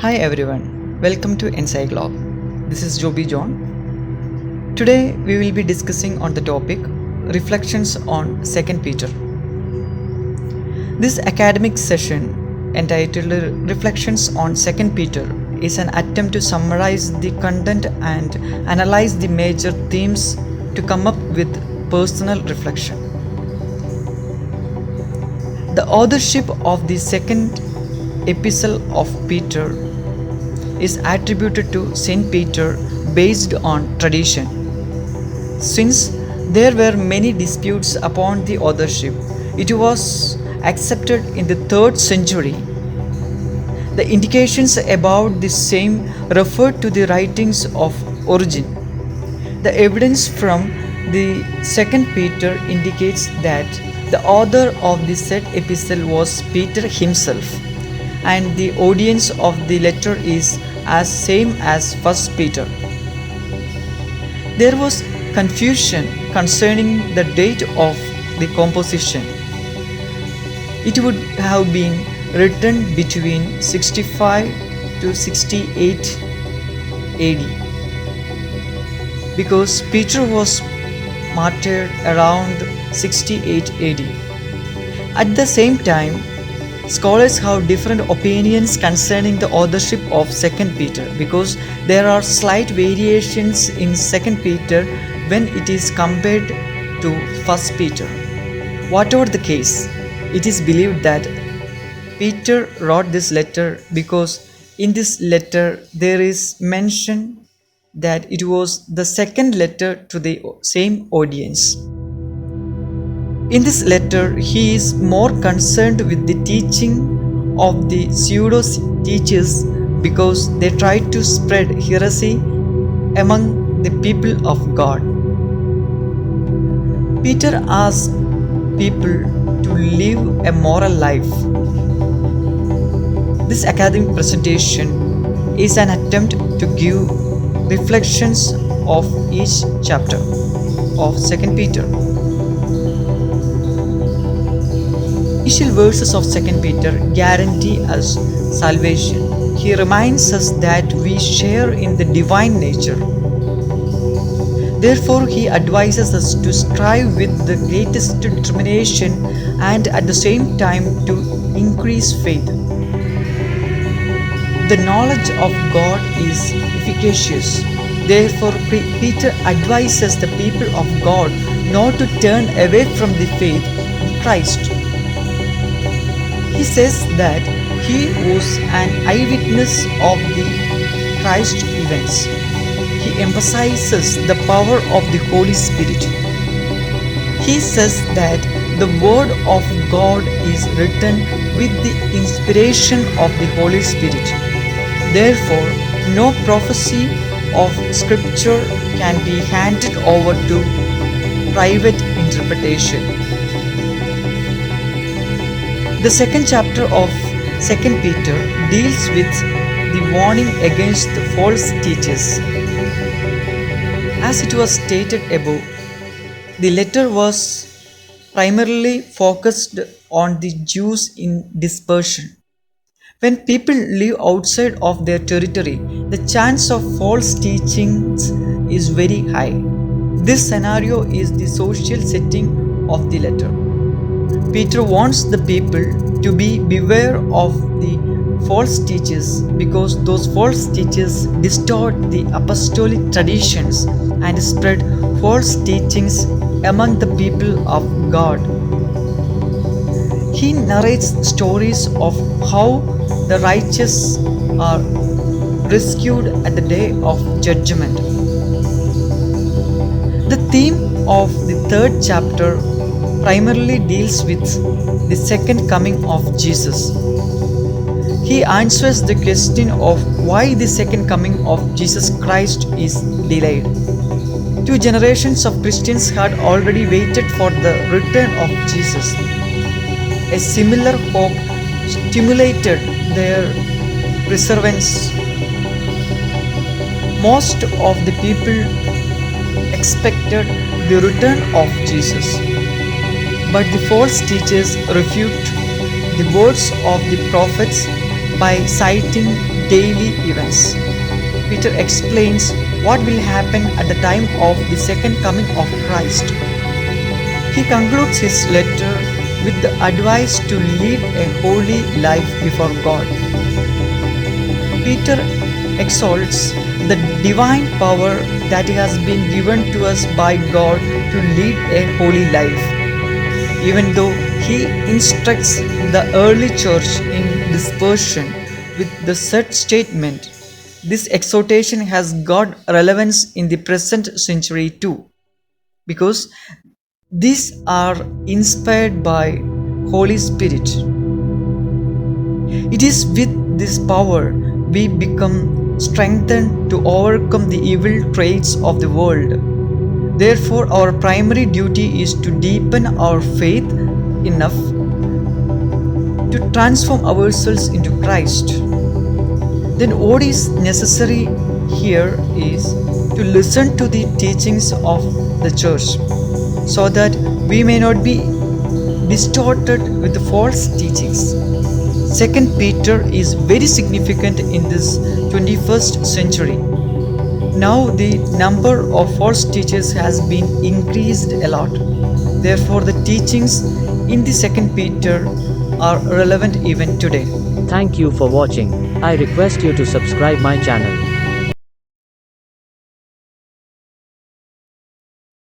Hi everyone, welcome to Encyclog. This is Joby John. Today we will be discussing on the topic Reflections on 2nd Peter. This academic session entitled Reflections on 2nd Peter is an attempt to summarize the content and analyze the major themes to come up with personal reflection. The authorship of the second epistle of Peter is attributed to Saint Peter based on tradition. Since there were many disputes upon the authorship, it was accepted in the 3rd century. The indications about the same refer to the writings of Origen. The evidence from the 2nd Peter indicates that the author of the said epistle was Peter himself, and the audience of the letter is as same as 1st Peter. There was confusion concerning the date of the composition. It would have been written between 65 to 68 AD because Peter was martyred around 68 AD. At the same time, scholars have different opinions concerning the authorship of 2nd Peter because there are slight variations in 2nd Peter when it is compared to 1st Peter. Whatever the case, it is believed that Peter wrote this letter because in this letter there is mention that it was the second letter to the same audience. In this letter, he is more concerned with the teaching of the pseudo-teachers because they tried to spread heresy among the people of God. Peter asked people to live a moral life. This academic presentation is an attempt to give reflections of each chapter of 2nd Peter. Initial verses of 2nd Peter guarantee us salvation. He reminds us that we share in the divine nature. Therefore, he advises us to strive with the greatest determination and at the same time to increase faith. The knowledge of God is efficacious. Therefore, Peter advises the people of God not to turn away from the faith in Christ. He says that he was an eyewitness of the Christ events. He emphasizes the power of the Holy Spirit. He says that the Word of God is written with the inspiration of the Holy Spirit. Therefore, no prophecy of Scripture can be handed over to private interpretation. The second chapter of 2nd Peter deals with the warning against the false teachers. As it was stated above, the letter was primarily focused on the Jews in dispersion. When people live outside of their territory, the chance of false teachings is very high. This scenario is the social setting of the letter. Peter wants the people to beware of the false teachers because those false teachers distort the apostolic traditions and spread false teachings among the people of God. He narrates stories of how the righteous are rescued at the day of judgment. The theme of the 3rd chapter primarily deals with the second coming of Jesus. He answers the question of why the second coming of Jesus Christ is delayed. 2 generations of Christians had already waited for the return of Jesus. A similar hope stimulated their perseverance. Most of the people expected the return of Jesus. But the false teachers refute the words of the prophets by citing daily events. Peter explains what will happen at the time of the second coming of Christ. He concludes his letter with the advice to lead a holy life before God. Peter exalts the divine power that has been given to us by God to lead a holy life. Even though he instructs the early church in dispersion with the said statement, this exhortation has got relevance in the present century too, because these are inspired by Holy Spirit. It is with this power we become strengthened to overcome the evil traits of the world. Therefore, our primary duty is to deepen our faith enough to transform ourselves into Christ. Then what is necessary here is to listen to the teachings of the church so that we may not be distorted with the false teachings. 2 Peter is very significant in this 21st century. Now the number of false teachers has been increased a lot. Therefore the teachings in the 2 Peter are relevant even today. Thank you for watching. I request you to subscribe my channel.